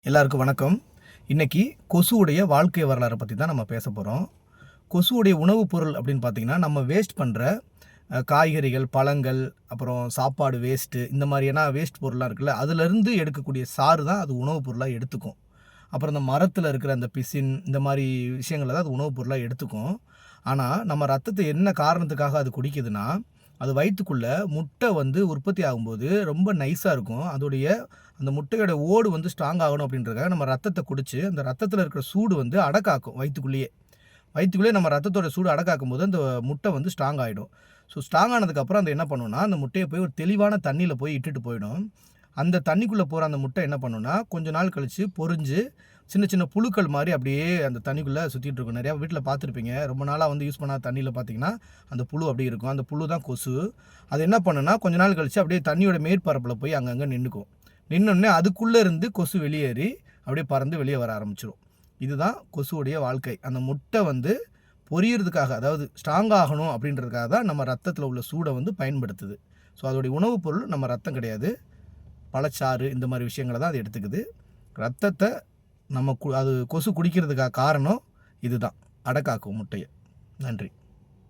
எல்லாருக்கும் வணக்கம். இன்னைக்கு கொசுவுடைய வாழ்க்கை வரலாறை பற்றி தான் நம்ம பேச போகிறோம். கொசுவுடைய உணவுப் பொருள் அப்படின்னு பார்த்தீங்கன்னா, நம்ம வேஸ்ட் பண்ணுற காய்கறிகள், பழங்கள், அப்புறம் சாப்பாடு வேஸ்ட்டு இந்த மாதிரியான வேஸ்ட் பொருள்லாம் இருக்குல்ல, அதுலேருந்து எடுக்கக்கூடிய சாறு தான் அது உணவுப் பொருளாக எடுத்துக்கும். அப்புறம் இந்த மரத்தில் இருக்கிற அந்த பிசின் இந்த மாதிரி விஷயங்களை தான் அது உணவுப் பொருளாக எடுத்துக்கும். ஆனால் நம்ம ரத்தத்தை என்ன காரணத்துக்காக அது குடிக்குதுன்னா, அது வயிற்றுக்குள்ளே முட்டை உற்பத்தி ஆகும்போது ரொம்ப நைஸாக இருக்கும். அந்த முட்டையோட ஓடு ஸ்ட்ராங் ஆகணும் அப்படின்றதுக்காக நம்ம ரத்தத்தை குடிச்சு அந்த ரத்தத்தில் இருக்கிற சூடு அடக்காக்கும் வயிற்றுக்குள்ளேயே. வயிற்றுக்குள்ளேயே நம்ம ரத்தத்தோட சூடு அடக்காக்கும் போது அந்த முட்டை ஸ்ட்ராங் ஆகிடும். ஸோ ஸ்ட்ராங் ஆனதுக்கப்புறம் அந்த என்ன பண்ணுன்னா, அந்த முட்டையை போய் ஒரு தெளிவான தண்ணியில் போய் இட்டுட்டு போயிடும். அந்த தண்ணிக்குள்ளே போகிற அந்த முட்டை என்ன பண்ணுன்னா, கொஞ்ச நாள் கழித்து பொரிஞ்சு சின்ன சின்ன புழுக்கள் மாதிரி அப்படியே அந்த தண்ணிக்குள்ளே சுற்றிட்டு இருக்கும். நிறையா வீட்டில் பார்த்துருப்பீங்க. ரொம்ப நாளாக யூஸ் பண்ணாத தண்ணியில் பார்த்தீங்கன்னா அந்த புழு அப்படியே இருக்கும். அந்த புழு தான் கொசு. அது என்ன பண்ணுன்னா, கொஞ்ச நாள் கழித்து அப்படியே தண்ணியோட மேற்பரப்பில் போய் அங்கங்கே நின்றுக்கும். நின்னோடனே அதுக்குள்ளே இருந்து கொசு வெளியேறி அப்படியே பறந்து வெளியே வர ஆரம்பிச்சிடும். இதுதான் கொசுவுடைய வாழ்க்கை. அந்த முட்டை பொரியறதுக்காக, அதாவது ஸ்ட்ராங் ஆகணும் அப்படின்றதுக்காக தான் நம்ம ரத்தத்தில் உள்ள சூடை பயன்படுத்துது. ஸோ அதோடைய உணவுப் பொருள் நம்ம ரத்தம் கிடையாது, பழச்சாறு இந்த மாதிரி விஷயங்களை தான் அது எடுத்துக்குது. ரத்தத்தை அது கொசு குடிக்கிறதுக்காக காரணம் இதுதான், அடக்காக்கும் முட்டையை. நன்றி.